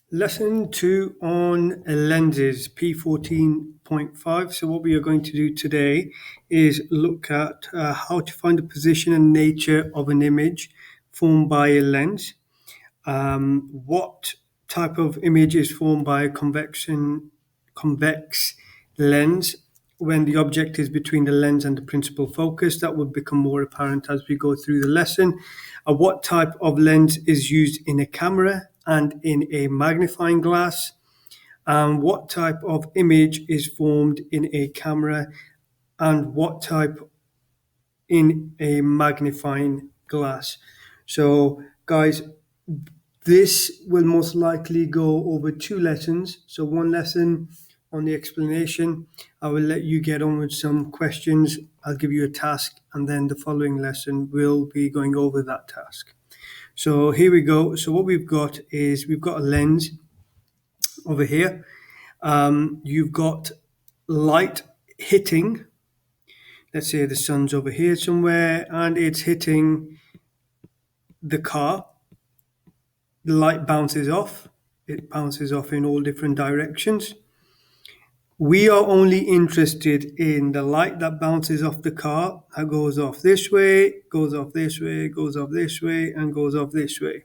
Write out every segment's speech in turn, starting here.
Lesson 2 on lenses, P14.5. So what we are going to do today is look at how to find the position and nature of an image formed by a lens. What type of image is formed by a convex lens when the object is between the lens and the principal focus. That will become more apparent as we go through the lesson. What type of lens is used in a camera and in a magnifying glass? What type of image is formed in a camera and what type in a magnifying glass? So guys, this will most likely go over 2 lessons. So one lesson on the explanation. I will let you get on with some questions. I'll give you a task, and then the following lesson will be going over that task. So here we go. So what we've got is we've got a lens over here. You've got light hitting. Let's say the sun's over here somewhere, and it's hitting the car. The light bounces off. It bounces off in all different directions. We are only interested in the light that bounces off the car, that goes off this way, goes off this way, goes off this way, and goes off this way.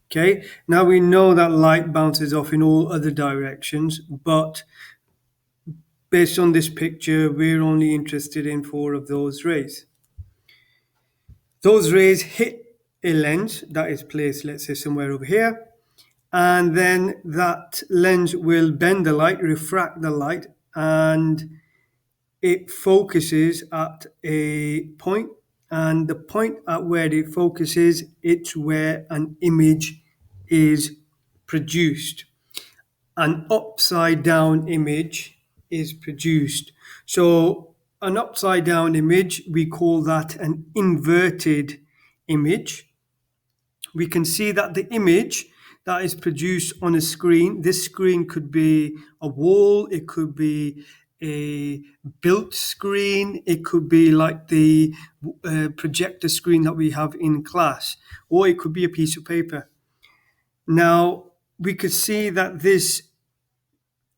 Okay, now we know that light bounces off in all other directions, but based on this picture, we're only interested in 4 of those rays. Those rays hit a lens that is placed, let's say, somewhere over here, and then that lens will bend the light, refract the light, and it focuses at a point, and the point at where it focuses, it's where an image is produced. An upside down image is produced. So an upside down image, we call that an inverted image. We can see that the image that is produced on a screen, this screen could be a wall, it could be a built screen, it could be like the projector screen that we have in class, or it could be a piece of paper. Now, we could see that this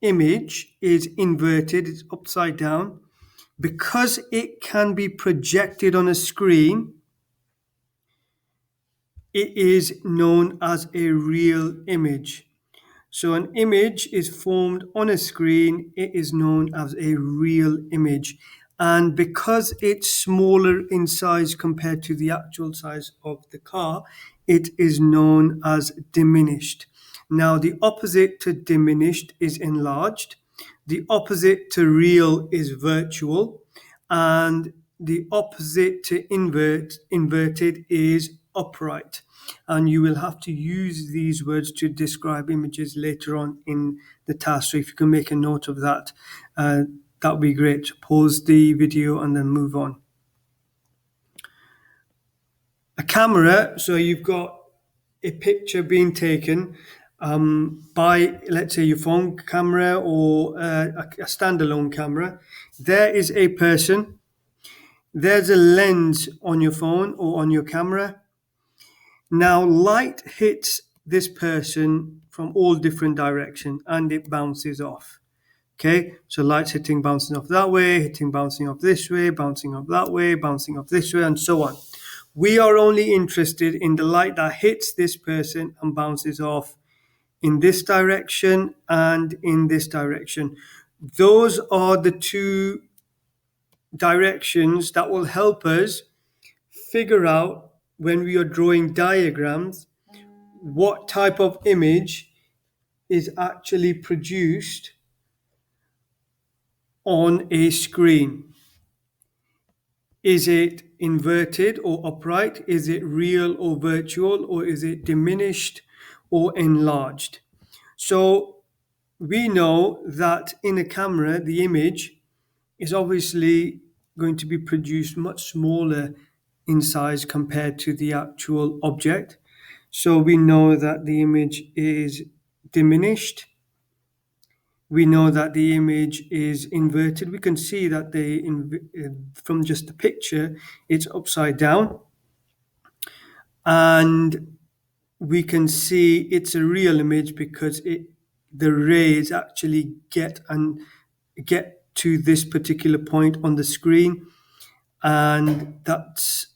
image is inverted, it's upside down. Because it can be projected on a screen, it is known as a real image. So an image is formed on a screen, it is known as a real image. And because it's smaller in size compared to the actual size of the car, it is known as diminished. Now, the opposite to diminished is enlarged. The opposite to real is virtual. And the opposite to inverted is upright. And you will have to use these words to describe images later on in the task. So if you can make a note of that, that would be great. Pause the video and then move on. A camera, so you've got a picture being taken by, let's say, your phone camera or a standalone camera. There is a person. There's a lens on your phone or on your camera. Now, light hits this person from all different directions and it bounces off. Okay, so light's hitting, bouncing off that way, hitting, bouncing off this way, bouncing off that way, bouncing off this way, and so on. We are only interested in the light that hits this person and bounces off in this direction and in this direction. Those are the 2 directions that will help us figure out, when we are drawing diagrams, what type of image is actually produced on a screen. Is it inverted or upright? Is it real or virtual? Or is it diminished or enlarged? So we know that in a camera, the image is obviously going to be produced much smaller in size compared to the actual object. So we know that the image is diminished. We know that the image is inverted. We can see that from just the picture, it's upside down. And we can see it's a real image because the rays actually get to this particular point on the screen, and that's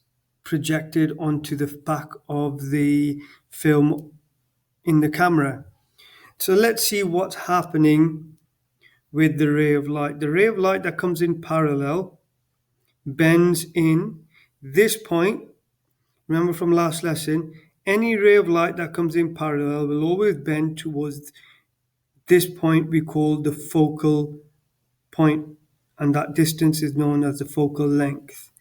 projected onto the back of the film in the camera. So let's see what's happening with the ray of light. The ray of light that comes in parallel bends in this point. Remember from last lesson, any ray of light that comes in parallel will always bend towards this point we call the focal point, and that distance is known as the focal length.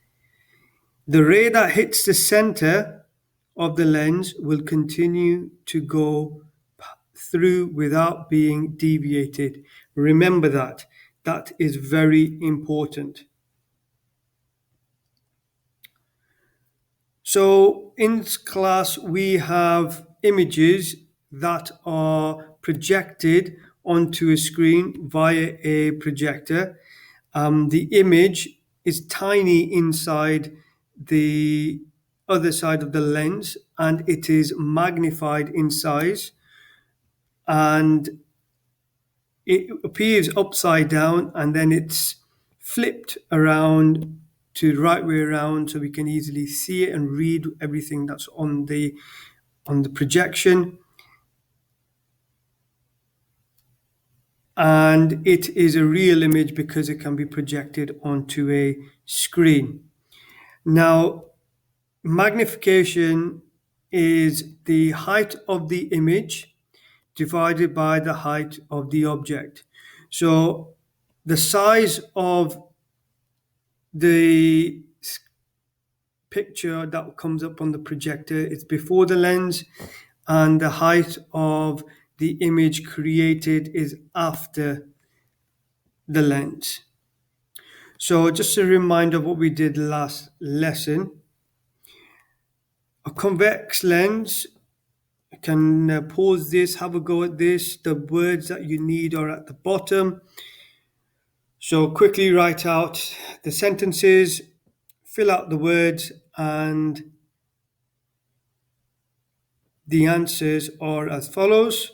The ray that hits the center of the lens will continue to go through without being deviated. Remember that. That is very important. So in class, we have images that are projected onto a screen via a projector. The image is tiny inside the other side of the lens, and it is magnified in size, and it appears upside down, and then it's flipped around to the right way around so we can easily see it and read everything that's on the projection. And it is a real image because it can be projected onto a screen. Now, magnification is the height of the image divided by the height of the object. So the size of the picture that comes up on the projector is before the lens, and the height of the image created is after the lens. So just a reminder of what we did last lesson. A convex lens, you can pause this, have a go at this. The words that you need are at the bottom. So quickly write out the sentences, fill out the words, and the answers are as follows.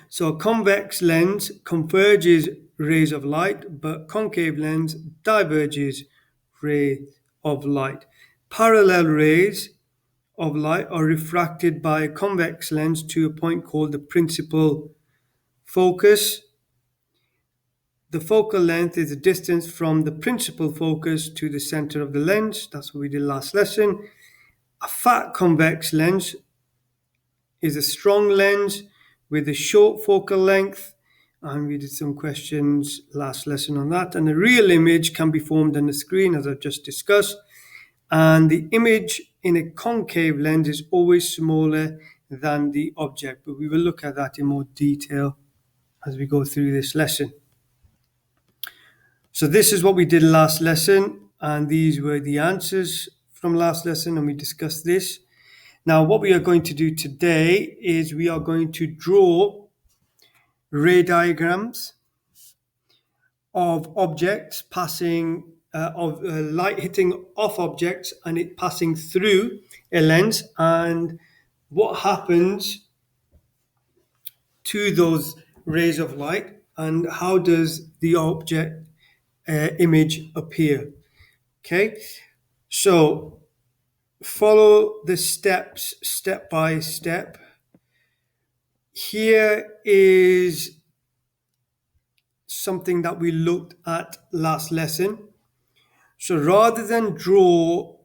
So a convex lens converges rays of light, but concave lens diverges rays of light. Parallel rays of light are refracted by a convex lens to a point called the principal focus. The focal length is the distance from the principal focus to the center of the lens. That's what we did last lesson. A fat convex lens is a strong lens with a short focal length, and we did some questions last lesson on that. And a real image can be formed on the screen, as I've just discussed. And the image in a concave lens is always smaller than the object, but we will look at that in more detail as we go through this lesson. So this is what we did last lesson, and these were the answers from last lesson, and we discussed this. Now, what we are going to do today is we are going to draw ray diagrams of objects passing, of light hitting off objects and it passing through a lens, and what happens to those rays of light and how does the object image appear. Okay, so follow the steps step by step. Here is something that we looked at last lesson. So rather than draw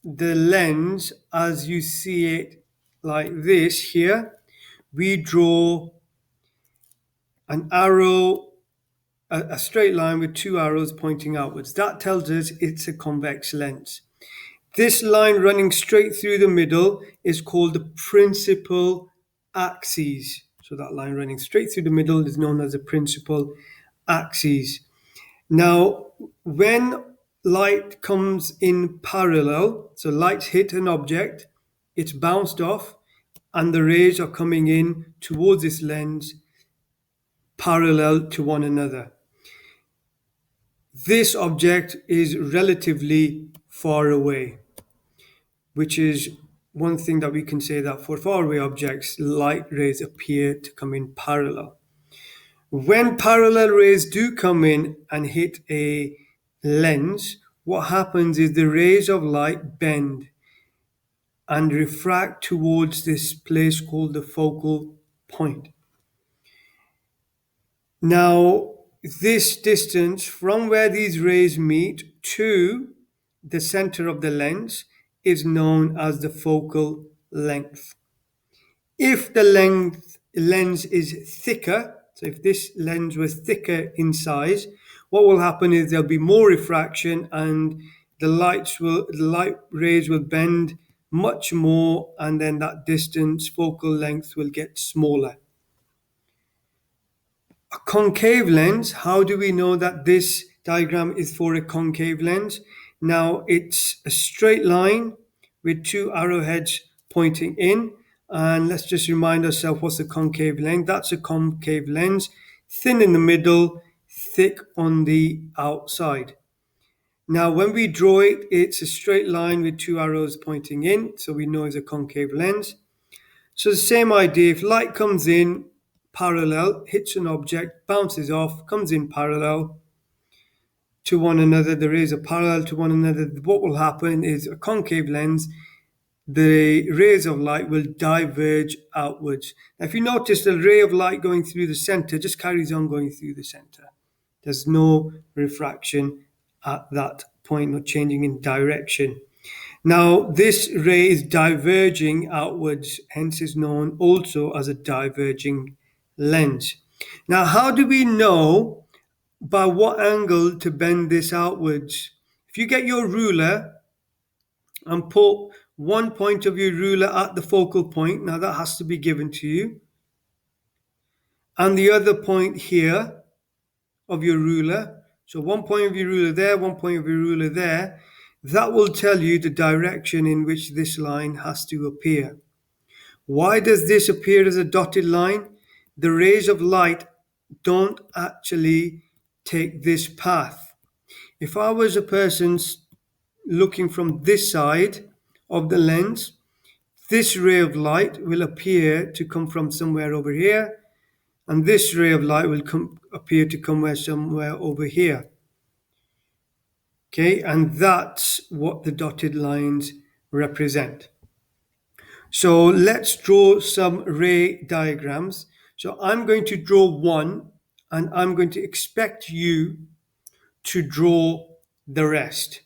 the lens as you see it like this here, we draw an arrow, a straight line with two arrows pointing outwards. That tells us it's a convex lens. This line running straight through the middle is called the principal axis. So that line running straight through the middle is known as the principal axis. Now, when light comes in parallel, so lights hit an object, it's bounced off, and the rays are coming in towards this lens parallel to one another. This object is relatively far away, which is one thing that we can say that for faraway objects, light rays appear to come in parallel. When parallel rays do come in and hit a lens, what happens is the rays of light bend and refract towards this place called the focal point. Now, this distance from where these rays meet to the center of the lens is known as the focal length. If the lens is thicker, so if this lens was thicker in size, what will happen is there'll be more refraction and the light rays will bend much more, and then that distance, focal length, will get smaller. A concave lens, how do we know that this diagram is for a concave lens? Now, it's a straight line with two arrowheads pointing in. And let's just remind ourselves what's a concave lens. That's a concave lens, thin in the middle, thick on the outside. Now, when we draw it, it's a straight line with two arrows pointing in, so we know it's a concave lens. So the same idea, if light comes in parallel, hits an object, bounces off, comes in parallel to one another, the rays are parallel to one another, what will happen is a concave lens, the rays of light will diverge outwards. Now, if you notice, the ray of light going through the center just carries on going through the center. There's no refraction at that point, no changing in direction. Now, this ray is diverging outwards, hence is known also as a diverging lens. Now, how do we know by what angle to bend this outwards? If you get your ruler and put one point of your ruler at the focal point, now that has to be given to you, and the other point here of your ruler, so one point of your ruler there, one point of your ruler there, that will tell you the direction in which this line has to appear. Why does this appear as a dotted line? The rays of light don't actually take this path. If I was a person looking from this side of the lens, this ray of light will appear to come from somewhere over here, and this ray of light will appear to come somewhere over here. Okay, and that's what the dotted lines represent. So let's draw some ray diagrams. So I'm going to draw one, and I'm going to expect you to draw the rest.